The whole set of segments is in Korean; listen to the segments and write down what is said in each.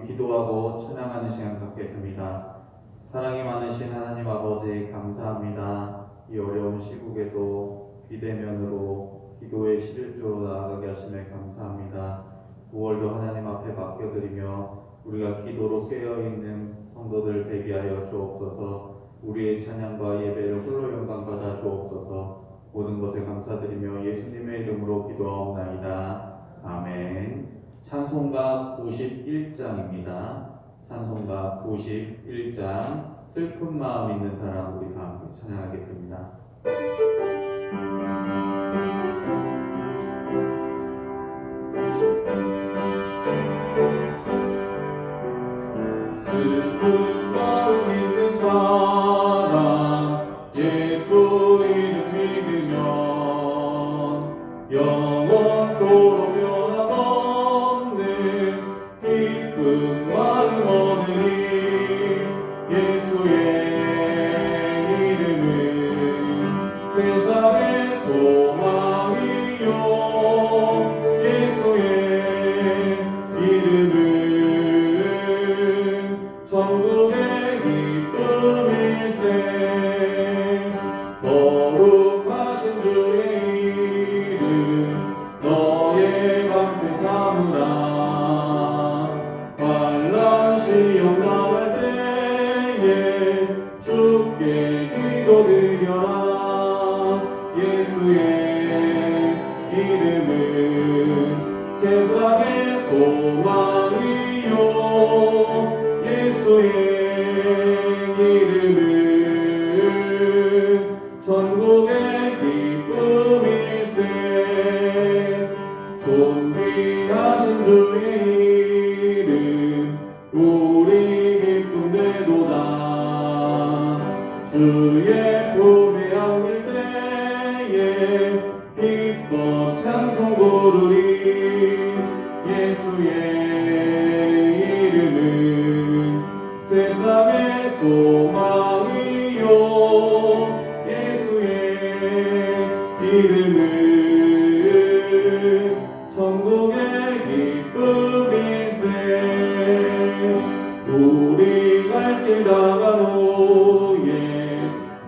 우리 기도하고 찬양하는 시간 갖겠습니다. 사랑이 많으신 하나님 아버지 감사합니다. 이 어려운 시국에도 비대면으로 기도의 실일조로 나아가게 하심에 감사합니다. 9월도 하나님 앞에 맡겨드리며 우리가 기도로 깨어있는 성도들 되게 하여 주옵소서. 우리의 찬양과 예배를 홀로 영광 받아 주옵소서. 모든 것에 감사드리며 예수님의 이름으로 기도하옵나이다. 아멘. 찬송가 91장입니다. 찬송가 91장 슬픈 마음 있는 사람 우리 다 함께 찬양하겠습니다. 슬픈 마음 있는 사람 예수 이름 믿으면 영원토록 변함없는 기쁜 마음 얻으리. 예수의 이름은 세상의 소망이요 예수의 이름은 천국의 기쁨일세. 거룩하신 주의 이름 너의 방패 삼으라. 환난 시험 당할 때에 주께 기도드려라. 예수의 이름은 세상의 소망이요 예수의 이름은 천국의 기쁨일세. 존귀하신 주의 이름 우리 기쁨 되도다. 주의 품에 안길 때에 기뻐 찬송 부르리. 예수의 이름은 세상의 소망이요 예수의 이름은 천국의 기쁨일세. 우리 갈 길 다간 후에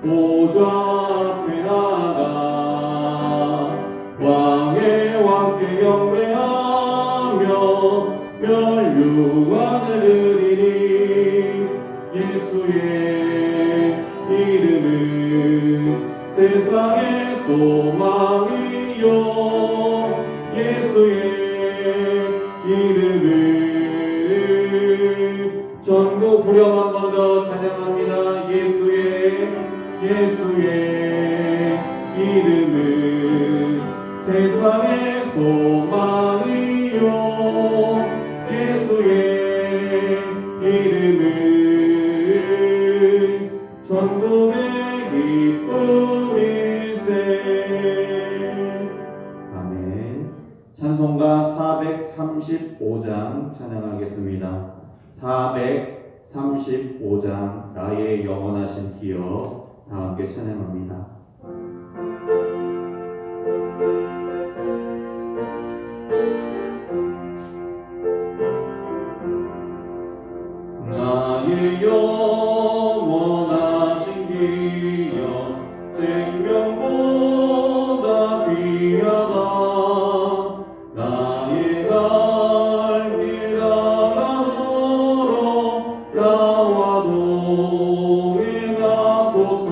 보좌 앞에 나가 왕의 왕께 경배하며 멸류관을 드리리. 예수의 이름은 세상의 소망이요 예수의 이름은 전국 후렴 한 번 더 찬양합니다. 예수의 이름은 세상의 소망이요 예수의 이름은 천국의 기쁨일세. 아멘. 찬송가 435장 찬양하겠습니다. 435장 나의 영원하신 기억 다 함께 찬양합니다. 나의 영원하신 기억 생명보다 귀하다. 나의 갈 길 다가도록 나와 동행 가소서.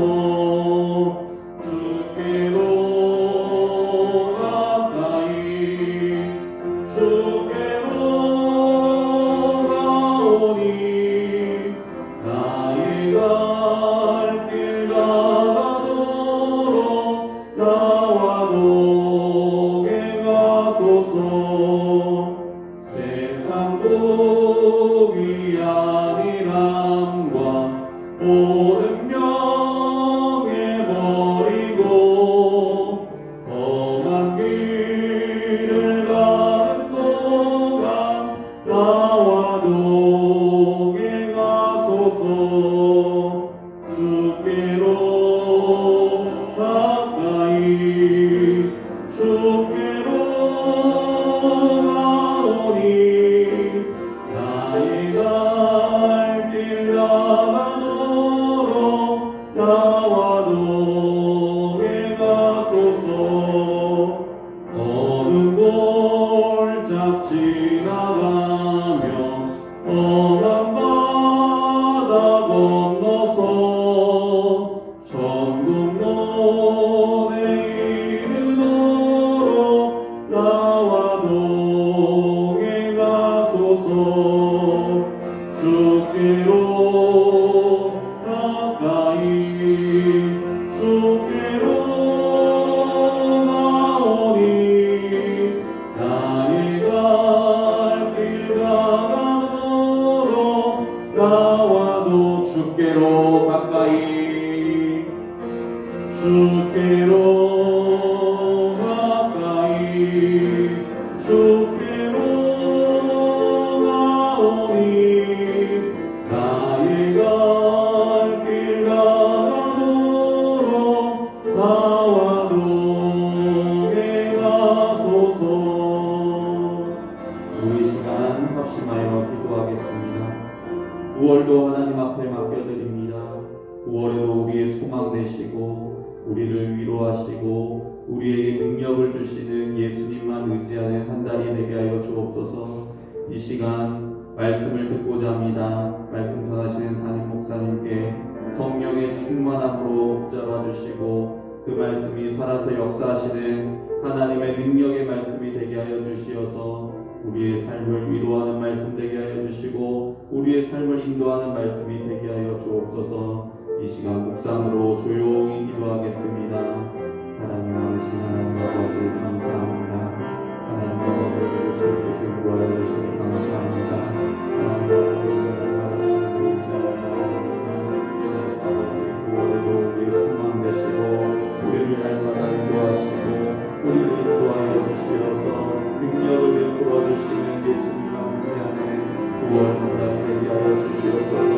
주께로 가까이 주께로 가오니. 나의 갈 길 다가도록 주께로 가까이 주께로 가오니 나의 갈 길 가도록 나와 동행하소서. 우리 시간 합심하여 기도하겠습니다. 9월도 하나님 앞에 맡겨드립니다. 9월에도 우리의 소망 되시고 우리를 위로하시고 우리에게 능력을 주시는 예수님만 의지하는 한 달이 되게 하여 주옵소서. 이 시간 말씀을 듣고자 합니다. 말씀 전하시는 담임 목사님께 성령의 충만함으로 붙잡아 주시고 그 말씀이 살아서 역사하시는 하나님의 능력의 말씀이 되게 하여 주시어서 우리의 삶을 위로하는 말씀 되게 하여 주시고 우리의 삶을 인도하는 말씀이 되게 하여 주옵소서. 이 시간 묵상으로 조용히 기도하겠습니다. 사랑이 많으신 하나님 아버지 감사합니다. 하나님 아버지를 주께서 구하여 주시니 감사합니다. 하나님 아버지를 의지하옵나이다. 하나님 아버지 9월에도 우리의 소망 되시고 우리를 날마다 인도하시고 우리를 인도하여 주시어서 능력을 베풀어 주시는 예수님만 의지하는 9월 한 달이 되게 하여 주시옵소서.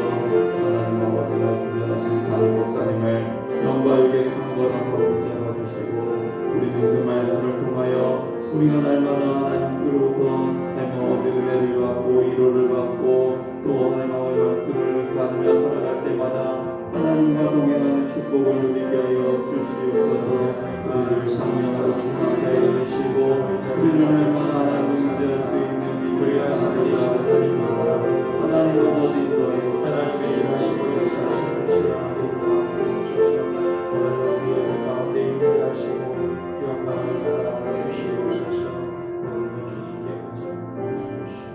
하나님 아버지 말씀 전하시는 담임 목사님을 영과 육의 강건함으로 붙잡아 주시고 우리는 그 말씀을 통하여 우리가 날마다 하나님으로부터 하나님 아버지 은혜를 받고 위로를 받고 또 하나님 아버지 말씀을 받으며 살아갈 때마다 하나님과 동행하는 축복을 누리게 하여 주시옵소서. 우리를 성령으로 충만하게 하여 주시고 우리를 날마다 하나님을 의지할 수 있는 믿음을 가지게 하여 주시고 하나님 아버지 인도하여 하나님의 일하시고 역사하시는 주님을 도와주옵소서. 오늘도 우리의 가운데 임재하시고 영광을 받아 주시옵소서. 오늘도 주님께 감사드리옵소서.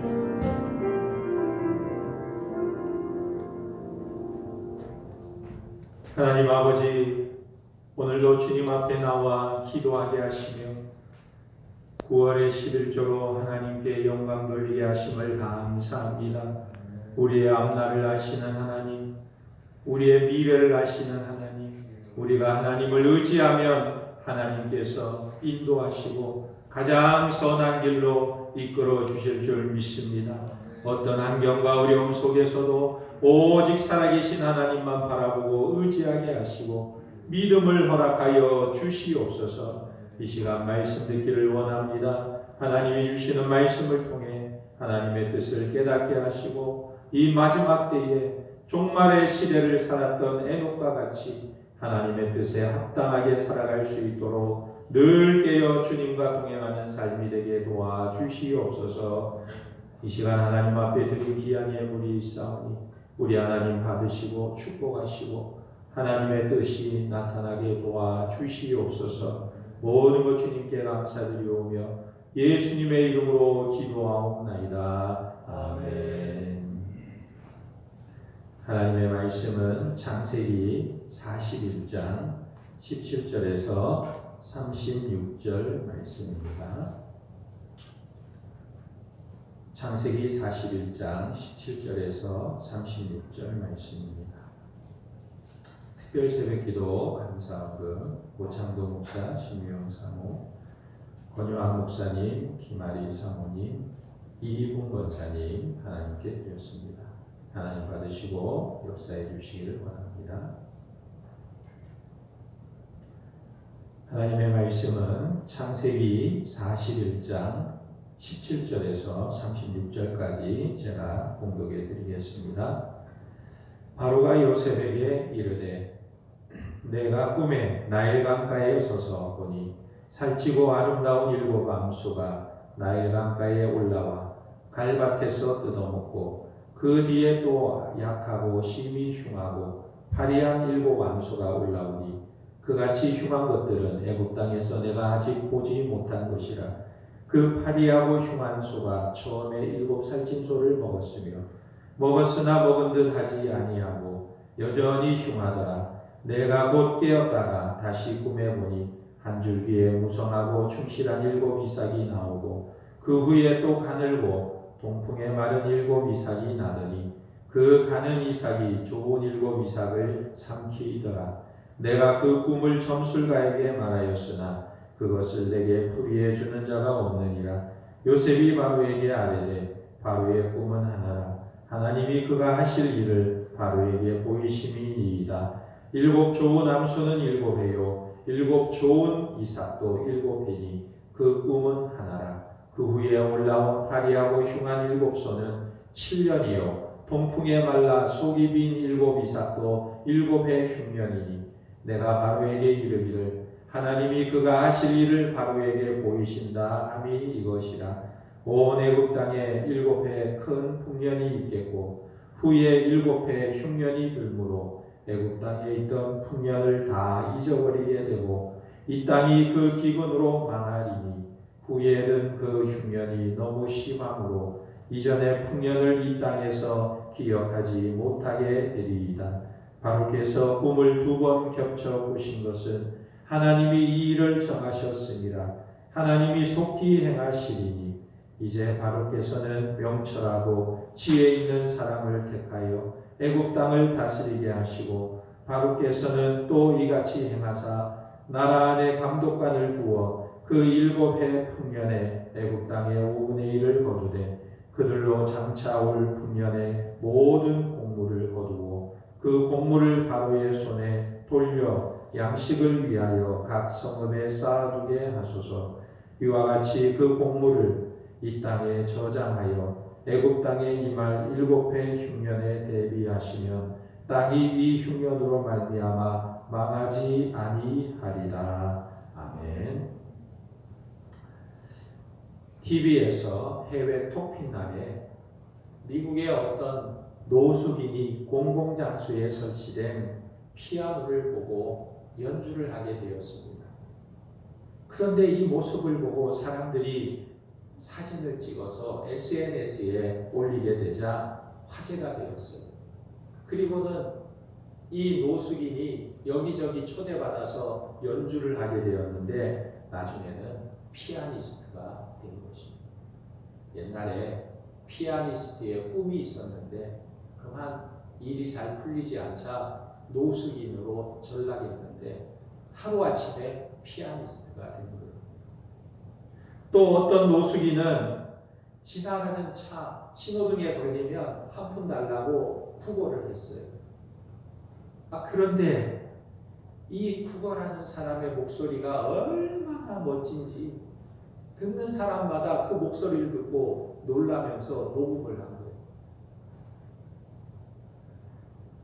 하나님 아버지, 오늘도 주님 앞에 나와 기도하게 하시며 9월의 11조로 하나님께 영광 돌리게 하심을 감사합니다. 우리의 앞날을 아시는 하나님, 우리의 미래를 아시는 하나님, 우리가 하나님을 의지하면 하나님께서 인도하시고 가장 선한 길로 이끌어 주실 줄 믿습니다. 어떤 환경과 어려움 속에서도 오직 살아계신 하나님만 바라보고 의지하게 하시고 믿음을 허락하여 주시옵소서. 이 시간 말씀 듣기를 원합니다. 하나님이 주시는 말씀을 통해 하나님의 뜻을 깨닫게 하시고 이 마지막 때에 종말의 시대를 살았던 에녹과 같이 하나님의 뜻에 합당하게 살아갈 수 있도록 늘 깨어 주님과 동행하는 삶이 되게 도와주시옵소서. 이 시간 하나님 앞에 드린 귀한 예물이 있사오니 우리 하나님 받으시고 축복하시고 하나님의 뜻이 나타나게 도와주시옵소서. 모든 것 주님께 감사드리오며 예수님의 이름으로 기도하옵나이다. 아멘. 하나님의 말씀은 창세기 41장 17절에서 36절 말씀입니다. 창세기 41장 17절에서 36절 말씀입니다. 특별 새벽기도 감사원금 고창도 목사, 신유영 사모, 권유학 목사님, 김아리 사모님, 이희봉 권사님 하나님께 드렸습니다. 하나님 받으시고 역사해 주시기를 원합니다. 하나님의 말씀은 창세기 41장 17절에서 36절까지 제가 봉독해 드리겠습니다. 바로가 요셉에게 이르되 내가 꿈에 나일 강가에 서서 보니 살찌고 아름다운 7 암소가 나일 강가에 올라와 갈밭에서 뜯어먹고 그 뒤에 또 약하고 심히 흉하고 파리한 7 암소가 올라오니 그같이 흉한 것들은 애굽 땅에서 내가 아직 보지 못한 것이라. 그 파리하고 흉한 소가 처음에 7 살찐 소를 먹었으며 먹었으나 먹은 듯 하지 아니하고 여전히 흉하더라. 내가 곧 깨었다가 다시 꿈에 보니 한 줄기에 무성하고 충실한 7 이삭이 나오고 그 후에 또 가늘고 동풍에 마른 7 이삭이 나더니 그 가는 이삭이 좋은 7 이삭을 삼키더라. 내가 그 꿈을 점술가에게 말하였으나 그것을 내게 풀이해 주는 자가 없느니라. 요셉이 바로에게 아뢰되 바로의 꿈은 하나라. 하나님이 그가 하실 일을 바로에게 보이심이니이다. 7 좋은 암소는 7회요 7 좋은 이삭도 7회니 그 꿈은 하나라. 그 후에 올라온 파리하고 흉한 7소는 7년이요 동풍에 말라 속이 빈 7 이삭도 7해 흉년이니 내가 바로에게 이르기를 하나님이 그가 하실 일을 바로에게 보이신다 함이 이것이라. 온 애굽 땅에 7해 큰 풍년이 있겠고 후에 7해 흉년이 들므로 애굽 땅에 있던 풍년을 다 잊어버리게 되고 이 땅이 그 기근으로 망하리니 후에는 그 흉년이 너무 심함으로 이전의 풍년을 이 땅에서 기억하지 못하게 되리이다. 바로께서 꿈을 2번 겹쳐 보신 것은 하나님이 이 일을 정하셨습니다. 하나님이 속히 행하시리니 이제 바로께서는 명철하고 지혜 있는 사람을 택하여 애굽 땅을 다스리게 하시고 바로께서는 또 이같이 행하사 나라 안에 감독관을 두어 그 7해 풍년에 애굽 땅의 5분의 1을 거두되 그들로 장차 올 풍년에 모든 곡물을 거두고 그 곡물을 바로의 손에 돌려 양식을 위하여 각 성읍에 쌓아두게 하소서. 이와 같이 그 곡물을 이 땅에 저장하여 애굽 땅에 임할 7해 흉년에 대비하시면 땅이 이 흉년으로 말미암아 망하지 아니하리라. 아멘. TV에서 해외 토픽 날에 미국의 어떤 노숙인이 공공장소에 설치된 피아노를 보고 연주를 하게 되었습니다. 그런데 이 모습을 보고 사람들이 사진을 찍어서 SNS에 올리게 되자 화제가 되었어요. 그리고는 이 노숙인이 여기저기 초대받아서 연주를 하게 되었는데 나중에는 피아니스트가 된 것입니다. 옛날에 피아니스트의 꿈이 있었는데 그만 일이 잘 풀리지 않자 노숙인으로 전락했는데 하루아침에 피아니스트가 된 거예요. 또 어떤 노숙인은 지나가는 차 신호등에 걸리면 한 푼 달라고 구걸을 했어요. 그런데 이 구걸하는 사람의 목소리가 얼마나 멋진지 듣는 사람마다 그 목소리를 듣고 놀라면서 녹음을 한 거예요.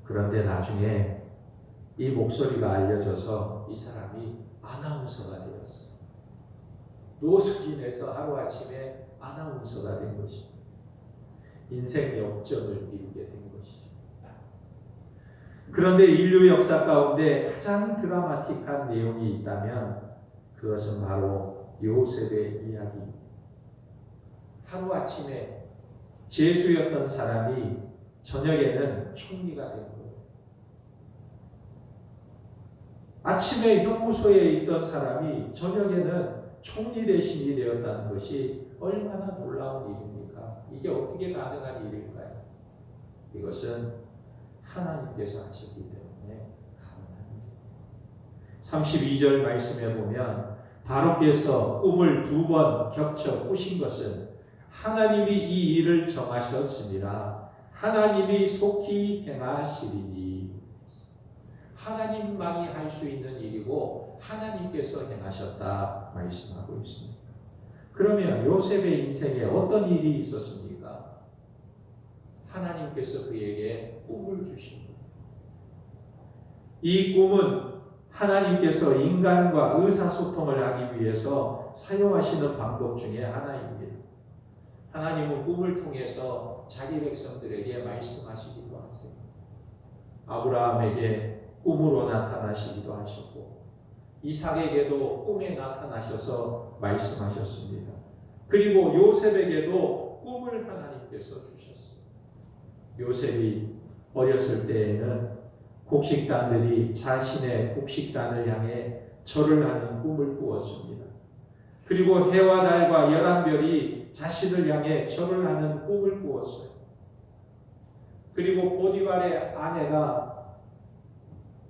그런데 나중에 이 목소리가 알려져서 이 사람이 아나운서가 되었어요. 노숙인에서 하루아침에 아나운서가 된 것입니다. 인생 역전을 이루게 된 것이죠. 그런데 인류 역사 가운데 가장 드라마틱한 내용이 있다면 그것은 바로 요셉의 이야기입니다. 하루아침에 죄수였던 사람이 저녁에는 총리가 된 거예요. 아침에 형무소에 있던 사람이 저녁에는 총리 대신이 되었다는 것이 얼마나 놀라운 일입니까? 이게 어떻게 가능한 일일까요? 이것은 하나님께서 하셨기 때문에 가능한 일입니다. 32절 말씀에 보면 바로께서 꿈을 2번 겹쳐 꾸신 것은 하나님이 이 일을 정하셨습니다. 하나님이 속히 행하시리니. 하나님만이 할 수 있는 일이고 하나님께서 행하셨다 말씀하고 있습니다. 그러면 요셉의 인생에 어떤 일이 있었습니까? 하나님께서 그에게 꿈을 주신 거예요. 이 꿈은 하나님께서 인간과 의사소통을 하기 위해서 사용하시는 방법 중에 하나입니다. 하나님은 꿈을 통해서 자기 백성들에게 말씀하시기도 하세요. 아브라함에게 꿈으로 나타나시기도 하셨고 이삭에게도 꿈에 나타나셔서 말씀하셨습니다. 그리고 요셉에게도 꿈을 하나님께서 주셨어요. 요셉이 어렸을 때에는 곡식단들이 자신의 곡식단을 향해 절을 하는 꿈을 꾸었습니다. 그리고 해와 달과 11별이 자신을 향해 절을 하는 꿈을 꾸었어요. 그리고 보디발의 아내가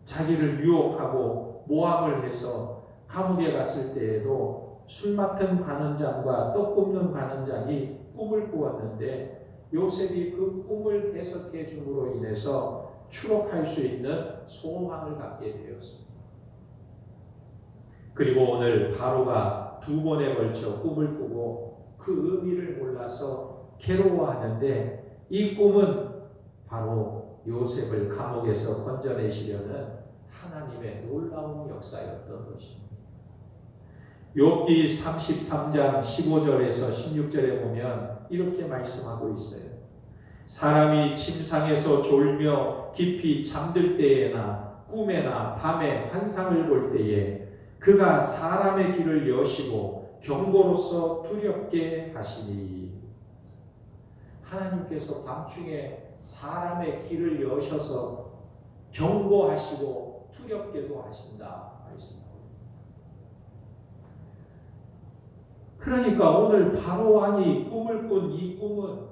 자기를 유혹하고 모함을 해서 감옥에 갔을 때에도 술 맡은 관원장과 떡 굽는 관원장이 꿈을 꾸었는데 요셉이 그 꿈을 해석해 줌으로 인해서 추록할 수 있는 소망을 갖게 되었습니다. 그리고 오늘 바로가 2번에 걸쳐 꿈을 꾸고 그 의미를 몰라서 괴로워하는데 이 꿈은 바로 요셉을 감옥에서 건져내시려는 하나님의 놀라운 역사였던 것입니다. 욥기 33장 15절에서 16절에 보면 이렇게 말씀하고 있어요. 사람이 침상에서 졸며 깊이 잠들 때에나 꿈에나 밤에 환상을 볼 때에 그가 사람의 길을 여시고 경고로서 두렵게 하시니. 하나님께서 밤중에 사람의 길을 여셔서 경고하시고 두렵게도 하신다 말씀합니다. 그러니까 오늘 바로 왕이 꿈을 꾼 이 꿈은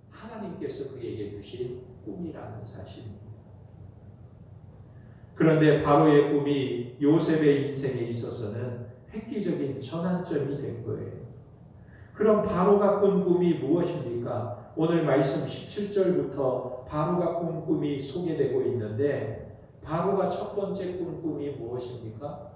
하나님께서 그에게 주신 꿈이라는 사실입니다. 그런데 바로의 꿈이 요셉의 인생에 있어서는 획기적인 전환점이 된 거예요. 그럼 바로가 꾼 꿈이 무엇입니까? 오늘 말씀 17절부터 바로가 꾼 꿈이 소개되고 있는데 바로가 첫 번째 꾼 꿈이 무엇입니까?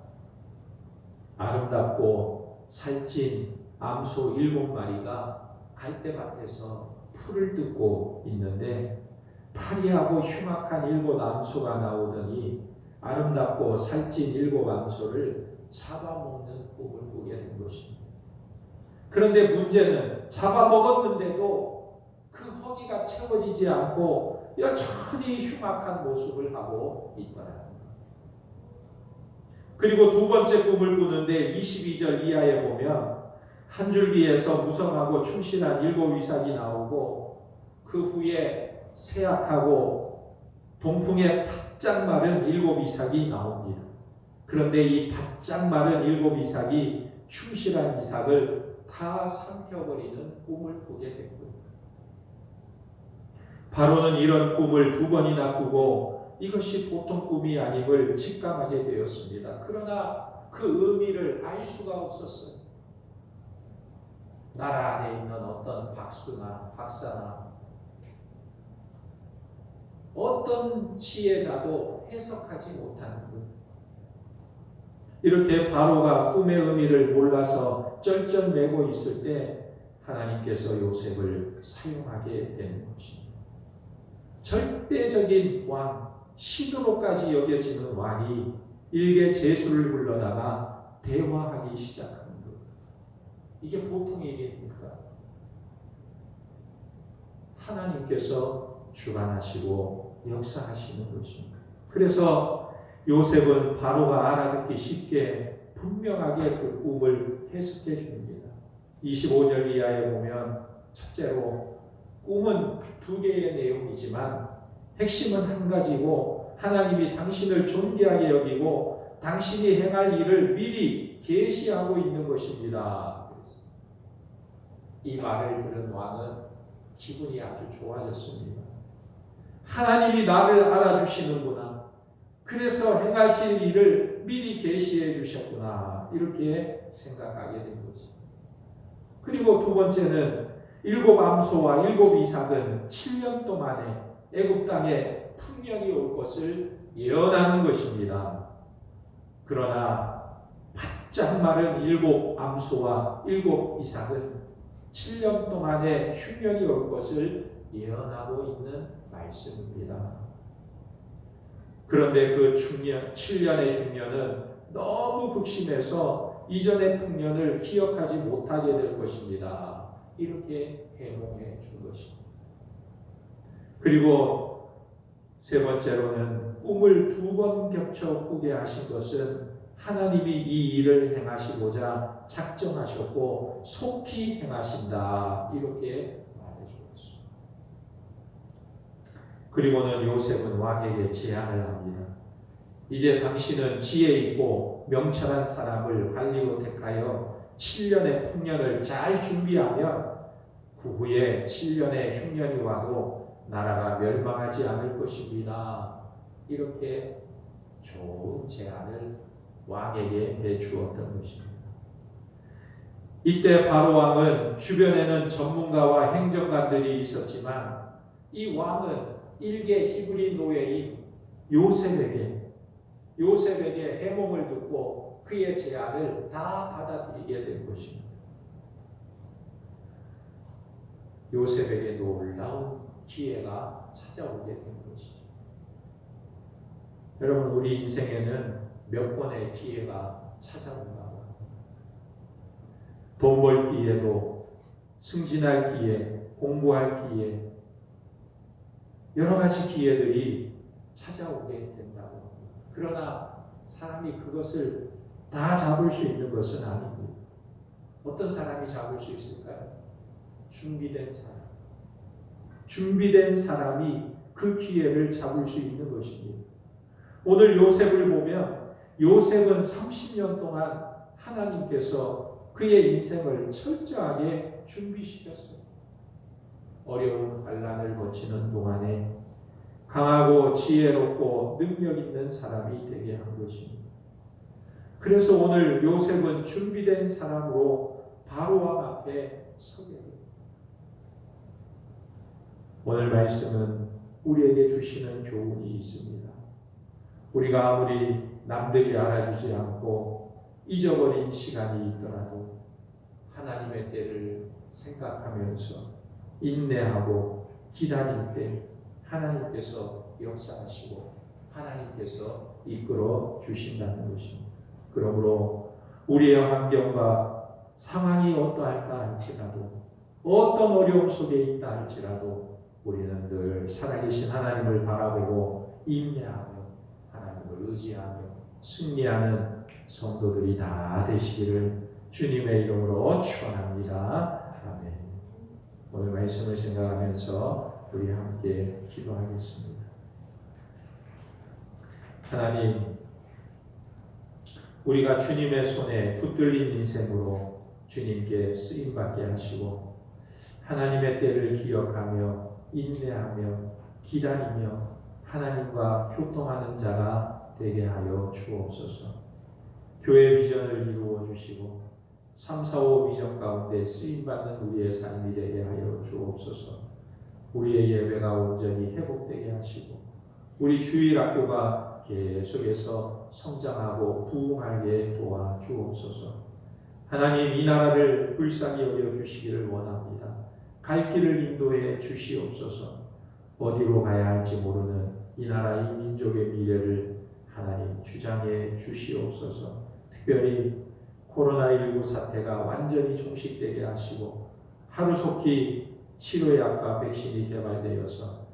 아름답고 살찐 암소 7마리가 갈대밭에서 풀을 뜯고 있는데 파리하고 흉악한 7 암소가 나오더니 아름답고 살찐 7 암소를 잡아먹는 꿈을 꾸게 된 것입니다. 그런데 문제는 잡아먹었는데도 그 허기가 채워지지 않고 여전히 흉악한 모습을 하고 있더라. 그리고 두 번째 꿈을 꾸는데 22절 이하에 보면 한 줄기에서 무성하고 충실한 7 이삭이 나오고 그 후에 쇠약하고 동풍에 바짝 마른 7 이삭이 나옵니다. 그런데 이 바짝 마른 7 이삭이 충실한 이삭을 다 삼켜버리는 꿈을 꾸게 된 거예요. 바로는 이런 꿈을 2번이나 꾸고 이것이 보통 꿈이 아님을 직감하게 되었습니다. 그러나 그 의미를 알 수가 없었어요. 나라 안에 있는 어떤 박사나 어떤 지혜자도 해석하지 못하는 것. 이렇게 바로가 꿈의 의미를 몰라서 쩔쩔매고 있을 때 하나님께서 요셉을 사용하게 되는 것입니다. 절대적인 왕, 신으로까지 여겨지는 왕이 일개 제수를 불러다가 대화하기 시작합니다. 이게 보통 일입니까? 하나님께서 주관하시고 역사하시는 것입니다. 그래서 요셉은 바로가 알아듣기 쉽게 분명하게 그 꿈을 해석해 줍니다. 25절 이하에 보면 첫째로 꿈은 2개의 내용이지만 핵심은 한 가지고 하나님이 당신을 존귀하게 여기고 당신이 행할 일을 미리 계시하고 있는 것입니다. 이 말을 들은 왕은 기분이 아주 좋아졌습니다. 하나님이 나를 알아주시는구나. 그래서 행하실 일을 미리 계시해 주셨구나. 이렇게 생각하게 된 거죠. 그리고 두 번째는 7 암소와 7 이삭은 7년 동안에 애굽 땅에 풍년이 올 것을 예언하는 것입니다. 그러나 바짝 마른 7 암소와 7 이삭은 7년 동안에 흉년이 올 것을 예언하고 있는 말씀입니다. 그런데 그 7년의 흉년은 너무 극심해서 이전의 풍년을 기억하지 못하게 될 것입니다. 이렇게 해몽해 준 것입니다. 그리고 세 번째로는 꿈을 2번 겹쳐 꾸게 하신 것은 하나님이 이 일을 행하시고자 작정하셨고 속히 행하신다. 이렇게 말해 주었습니다. 그리고는 요셉은 왕에게 제안을 합니다. 이제 당신은 지혜 있고 명철한 사람을 관리로 택하여 7년의 풍년을 잘 준비하면 그 후에 7년의 흉년이 와도 나라가 멸망하지 않을 것입니다. 이렇게 좋은 제안을 왕에게 내주었던 것입니다. 이때 바로 왕은 주변에는 전문가와 행정관들이 있었지만 이 왕은 일개 히브리 노예인 요셉에게 해몽을 듣고 그의 제안을 다 받아들이게 된 것입니다. 요셉에게 놀라운 기회가 찾아오게 된 것이죠. 여러분, 우리 인생에는 몇 번의 기회가 찾아온다고 합니다. 돈 벌 기회도, 승진할 기회, 공부할 기회, 여러 가지 기회들이 찾아오게 된다고 합니다. 그러나 사람이 그것을 다 잡을 수 있는 것은 아니고, 어떤 사람이 잡을 수 있을까요? 준비된 사람. 준비된 사람이 그 기회를 잡을 수 있는 것입니다. 오늘 요셉을 보면 요셉은 30년 동안 하나님께서 그의 인생을 철저하게 준비시켰어요. 어려운 환난을 거치는 동안에 강하고 지혜롭고 능력 있는 사람이 되게 한 것입니다. 그래서 오늘 요셉은 준비된 사람으로 바로 왕 앞에 서게 됩니다. 오늘 말씀은 우리에게 주시는 교훈이 있습니다. 우리가 아무리 남들이 알아주지 않고 잊어버린 시간이 있더라도 하나님의 때를 생각하면서 인내하고 기다릴 때 하나님께서 역사하시고 하나님께서 이끌어 주신다는 것입니다. 그러므로 우리의 환경과 상황이 어떠할까 할지라도, 어떤 어려움 속에 있다 할지라도 우리는 늘 살아계신 하나님을 바라보고 인내하며 하나님을 의지하며 승리하는 성도들이 다 되시기를 주님의 이름으로 축원합니다. 아멘. 오늘 말씀을 생각하면서 우리 함께 기도하겠습니다. 하나님, 우리가 주님의 손에 붙들린 인생으로 주님께 쓰임받게 하시고 하나님의 때를 기억하며 인내하며 기다리며 하나님과 교통하는 자가 되게 하여 주옵소서. 교회 비전을 이루어 주시고 3, 4, 5 비전 가운데 쓰임받는 우리의 삶이 되게 하여 주옵소서. 우리의 예배가 온전히 회복되게 하시고 우리 주일학교가 계속해서 성장하고 부흥하게 도와주옵소서. 하나님, 이 나라를 불쌍히 여겨주시기를 원합니다. 갈 길을 인도해 주시옵소서. 어디로 가야 할지 모르는 이 나라 이 민족의 미래를 하나님 주장해 주시옵소서. 특별히 코로나19 사태가 완전히 종식되게 하시고 하루속히 치료약과 백신이 개발되어서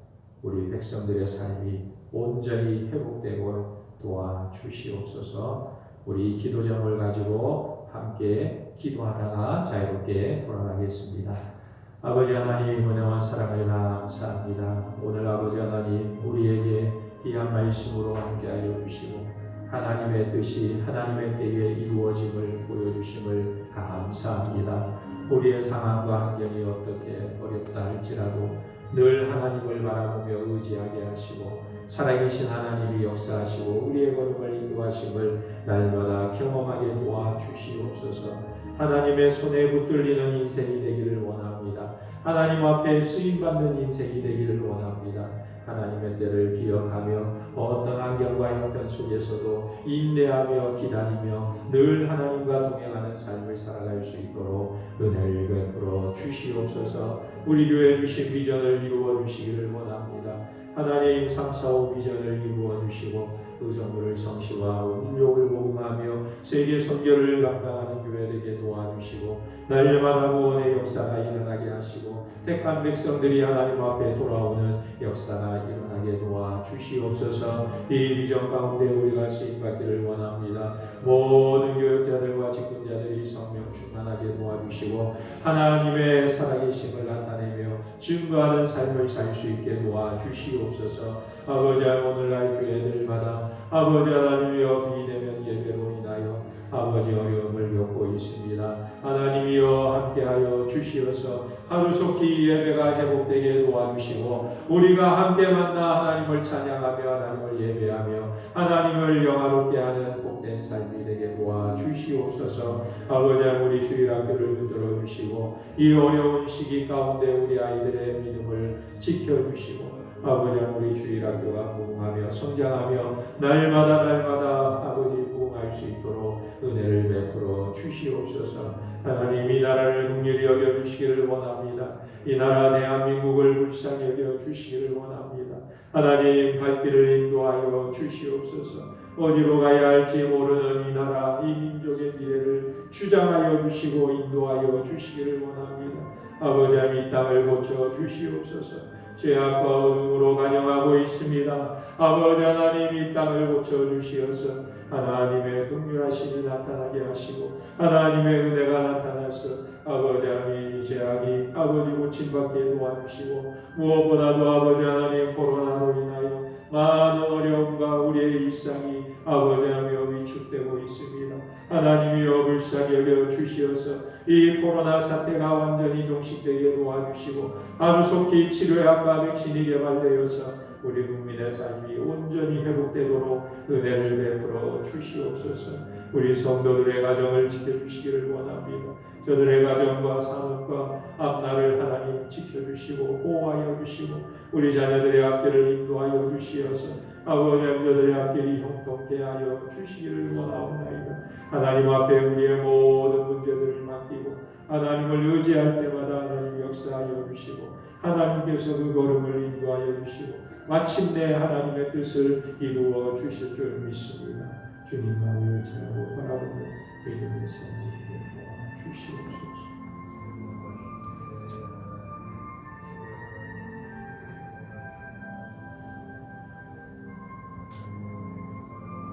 우리 백성들의 삶이 온전히 회복되고 도와주시옵소서. 우리 기도점을 가지고 함께 기도하다가 자유롭게 돌아가겠습니다. 아버지 하나님, 은혜와 사랑을 감사합니다. 오늘 아버지 하나님, 우리에게 귀한 말씀으로 함께하여 주시고 하나님의 뜻이 하나님의 때에 이루어짐을 보여주심을 감사합니다. 우리의 상황과 환경이 어떻게 어렵다 할지라도 늘 하나님을 바라보며 의지하게 하시고 살아계신 하나님이 역사하시고 우리의 걸음을 인도하심을 날마다 경험하게 도와주시옵소서. 하나님의 손에 붙들리는 인생이 되기를 원합니다. 하나님 앞에 쓰임받는 인생이 되기를 원합니다. 하나님의 때를 기억하며 어떤 환경과 형편 속에서도 인내하며 기다리며 늘 하나님과 동행하는 삶을 살아갈 수 있도록 은혜를 베풀어 주시옵소서. 우리 교회 주신 비전을 이루어 주시기를 원합니다. 하나님, 3, 4, 5 비전을 이루어 주시고 의정부를 성시화하고 민족을 복음하며 세계 선교를 감당하는 교회되게 도와주시고 날마다 구원의 역사가 일어나게 하시고 택한 백성들이 하나님 앞에 돌아오는 역사가 일어나게 도와주시옵소서. 이 비전 가운데 우리가 쓰임받기를 원합니다. 모든 교역자들과 직분자들이 성령 충만하게 도와주시고 하나님의 살아계심을 나타내며 증거하는 삶을 살 수 있게 도와주시옵소서. 아버지, 오늘날 교회들마다 아버지 하나님이여 비대면 예배로 인하여 아버지 어려움을 겪고 있습니다. 하나님이여 함께하여 주시어서 하루속히 예배가 회복되게 도와주시고 우리가 함께 만나 하나님을 찬양하며 하나님을 하나님을 예배하며 하나님을 영화롭게 하는 복된 삶이 되게 도와주시옵소서. 아버지 하나님 우리 주일학교를 붙들어 주시고 이 어려운 시기 가운데 우리 아이들의 믿음을 지켜주시고 아버지 하나님 우리 주일학교가 부흥하며 성장하며 날마다 아버지 부흥할 수 있도록 은혜를 베풀어 주시옵소서. 하나님 이 나라를 긍휼히 여겨 주시기를 원합니다. 이 나라 대한민국을 불쌍히 여겨 주시기를 원합니다. 하나님 갈 길을 인도하여 주시옵소서. 어디로 가야 할지 모르는 이 나라 이 민족의 미래를 주장하여 주시고 인도하여 주시기를 원합니다. 아버지 하나님 이 땅을 고쳐 주시옵소서. 죄악과 어둠으로 간영하고 있습니다. 아버지 하나님 이 땅을 고쳐 주시어서 하나님의 긍휼하심이 나타나게 하시고 하나님의 은혜가 나타나서 아버지 하나님 이 죄악이 아버지 고침받게 도와주시고 무엇보다도 아버지 하나님 코로나로 인하여 많은 어려움과 우리의 일상이 아버지 하나님 위축되고 있습니다. 하나님이여 불쌍히 여겨 주시어서 이 코로나 사태가 완전히 종식되게 도와주시고 하루속히 치료약과 백신이 개발되어서 우리 국민의 삶이 온전히 회복되도록 은혜를 베풀어 주시옵소서. 우리 성도들의 가정을 지켜주시기를 원합니다. 저들의 가정과 산업과 앞날을 하나님 지켜주시고 보호하여 주시고 우리 자녀들의 앞길을 인도하여 주시어서 아버지 저들의 앞길이 형통케 하여 주시기를 원하옵나이다. 하나님 앞에 우리의 모든 문제들을 맡기고 하나님을 의지할 때마다 하나님 역사하여 주시고 하나님께서 그 걸음을 인도하여 주시고 마침내 하나님의 뜻을 이루어 주실 줄 믿습니다. 주님만 의지하고 바라보고 믿음을 세웁니다.